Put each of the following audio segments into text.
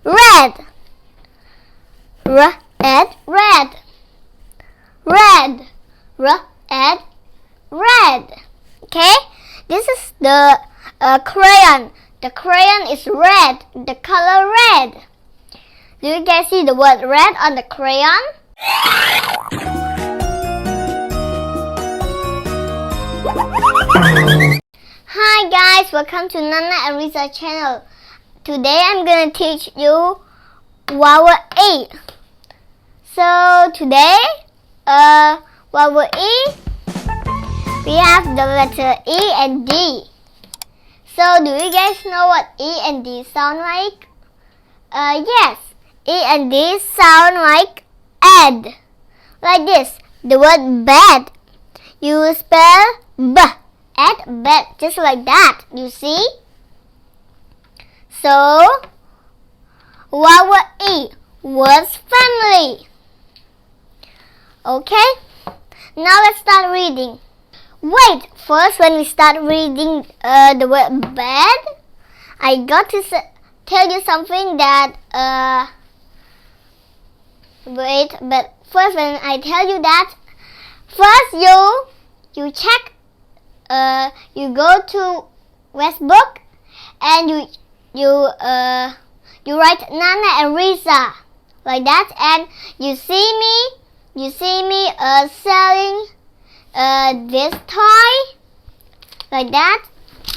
red. Red. Red. Okay, this is the crayon. The crayon is red. The color red. Do you guys see the word red on the crayon? Hi guys, welcome to Nana and Resa Channel. Today I'm gonna teach you vowel E. So today, vowel E, we have the letter E and D. So do you guys know what E and D sound like? Yes, E and D sound like ed. Like this, the word bed. You spell B, at bed, just like that, you see? So, vowel E, words family. Okay, now let's start reading. Wait, first when we start reading the word bed, I got to tell you something that, wait, but first when I tell you that, first you check, you go to Facebook and you write Nana and Resa like that, and you see me selling this toy like that,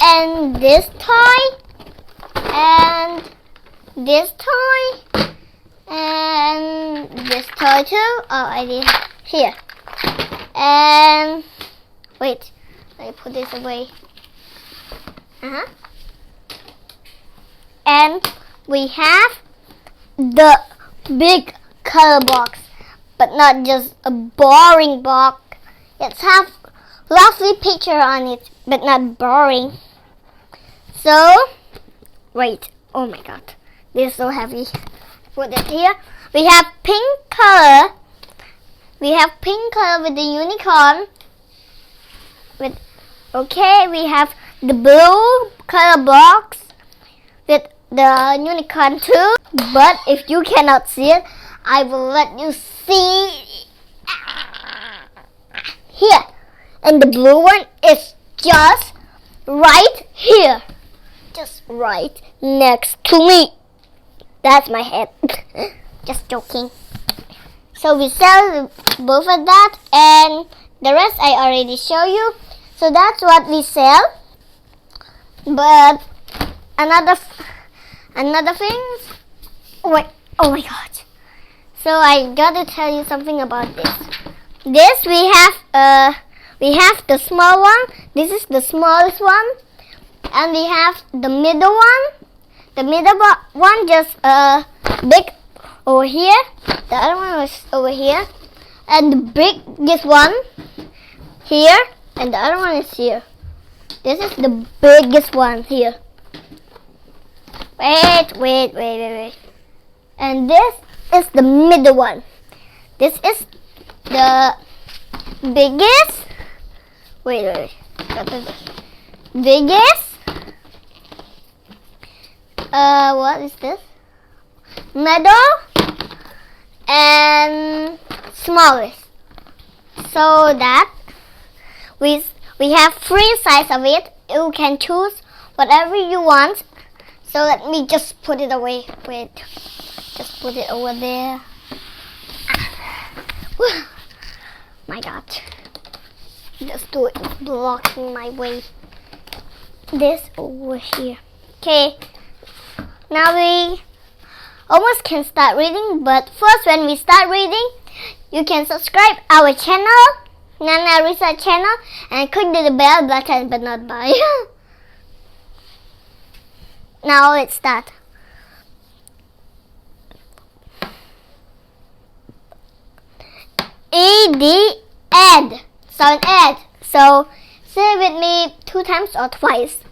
and this toy, and this toy, and this toy too. Oh, I did here. And wait, let me put this away. And we have the big color box, but not just a boring box. Let's have lovely picture on it, but not boring. So, wait. Oh my God, this is so heavy. Put it here. We have pink color. We have pink color with the unicorn. Okay, we have the blue color box with the unicorn too. But if you cannot see it, I will let you see here. And the blue one is just right here. Just right next to me. That's my head. Just joking. So we sell both of that, and the rest I already show you. So that's what we sell. But another thing. Wait, oh my God. So I gotta tell you something about this. This we have the small one. This is the smallest one, and we have the middle one. The middle one just big over here. The other one was over here, and the biggest one here, and the other one is here. This is the biggest one here. Wait. And this is the middle one. This is the biggest. Wait. Biggest. What is this? Middle and smallest. So that we have 3 sizes of it. You can choose whatever you want. So let me just put it away. Wait, just put it over there. My God, just do it, blocking my way. This over here. Okay, now we almost can start reading, but first when we start reading, you can subscribe our channel, Nana and Resa Channel, and click the bell button, but not buy. Now let's start. E-D, ed. Sound ed. So say it with me 2 times or twice.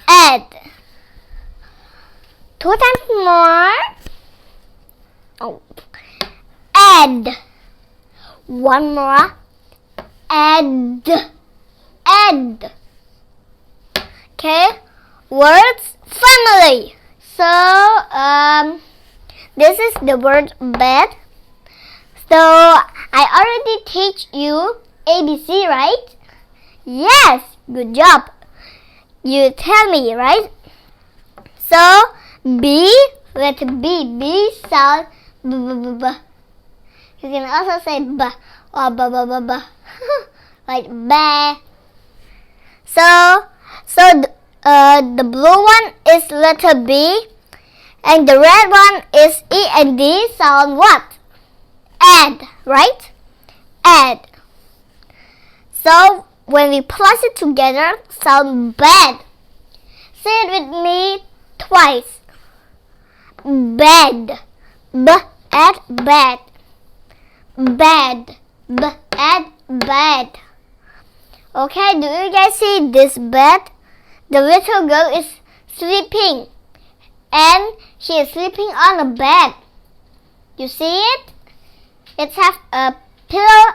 Ed. 2 times more. Oh. Ed. 1 more. Ed. Ed. Okay. Words family. So this is the word bed. So I already teach you ABC, right? Yes, good job. You tell me, right? So B, letter B. B sound b, b, b, b. You can also say b or b, b, b, b. Like bear. So the blue one is letter B, and the red one is E and D sound what? Add, right? Add. So when we plus it together, sound bad. Say it with me twice. Bed. B add bed. Bed. B add bed. Okay, do you guys see this bed? The little girl is sleeping, and she is sleeping on a bed. You see it? It has a pillow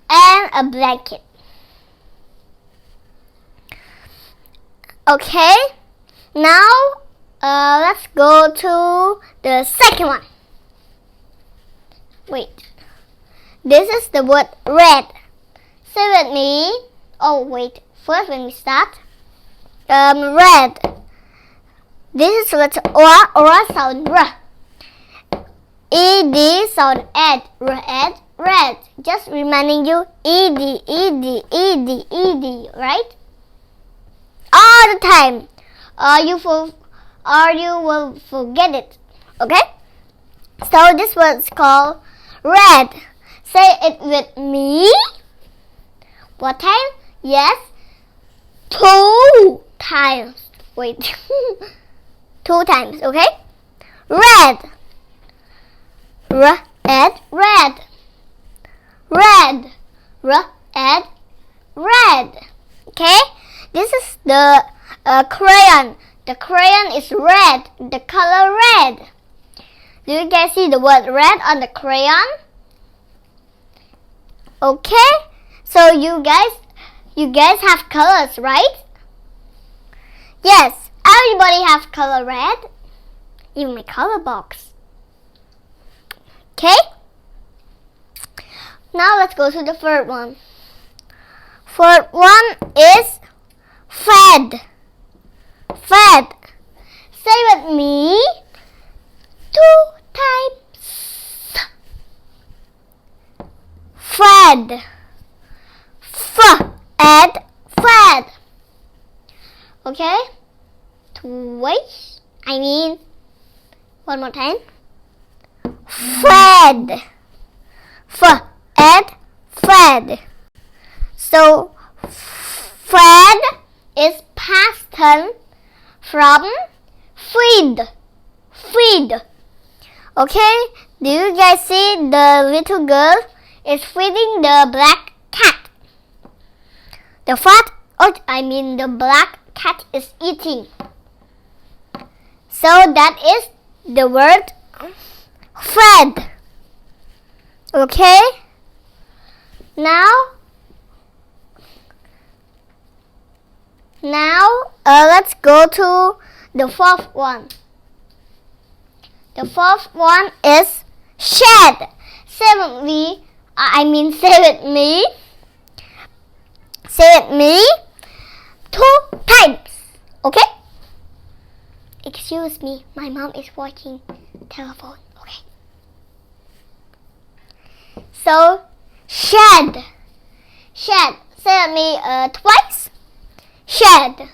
and a blanket. Okay, now let's go to the second one. Wait, this is the word red. Say with me. Oh wait, first when we start, red. This is letter or sound r. Ed sound ed, red. Just reminding you, ed, right? All the time, or you will forget it. Okay? So this word's called red. Say it with me. What time? Yes. 2 times. Wait. 2 times, okay? Red. Red. Red. Okay? This is the crayon. The crayon is red. The color red. Do you guys see the word red on the crayon? Okay? So you guys have colors, right? Yes, everybody have color red. Even my color box. Okay? Now let's go to the third one. Third one is fed. Fed. Say with me 2 times. Fed. Add fed. Okay? Twice. I mean, one more time. Fed. Add fed. So fed is past tense from feed. Okay? Do you guys see the little girl is feeding the black cat? The black cat is eating. So that is the word fed. Okay? Now let's go to the fourth one. The fourth one is shed. Say with me. Say with me 2 times. Okay? Excuse me, my mom is watching telephone. Okay. So shed. Say with me twice. Shed.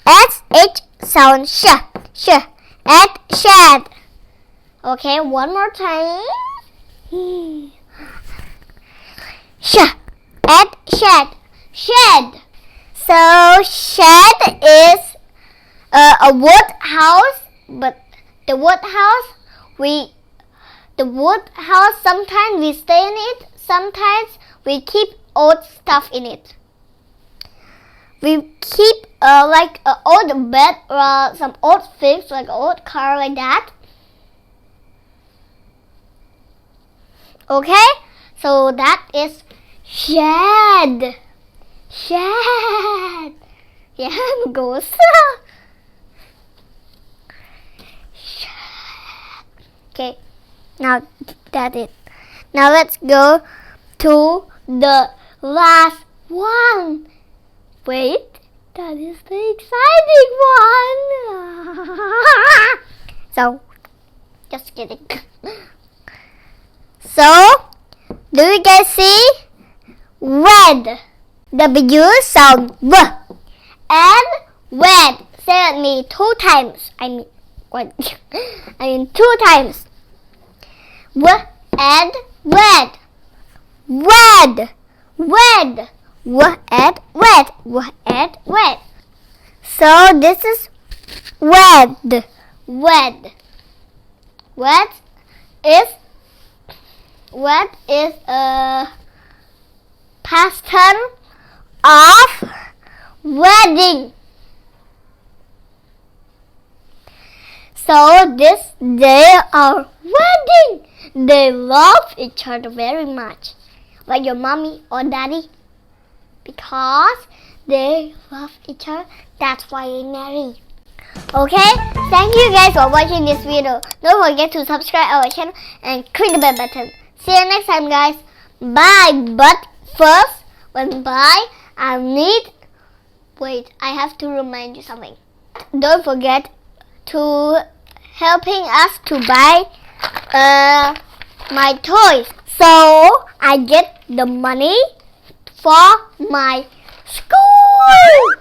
S-H sound sh. Add shed. Okay, one more time. Add shed. So shed is a wood house, but the wood house sometimes we stay in it, sometimes we keep old stuff in it. We keep like an old bed or some old things like an old car like that. Okay, so that is shed. Yeah, ghost. Okay, now that's it. Now let's go to the last one. Wait, that is the exciting one. So, just kidding. So, do you guys see? Red. W sound V. And red. Say with me 2 times. I mean 2 times. W and red. Red. Red. W and red. W and red. So this is red. Red. Red is a past tense of wedding. So they are wedding. They love each other very much, like your mommy or daddy, because they love each other. That's why they marry. Okay, thank you guys for watching this video. Don't forget to subscribe our channel and click the bell button. See you next time, guys. Bye. But first, when bye, I have to remind you something. Don't forget to helping us to buy my toys, so I get the money for my school.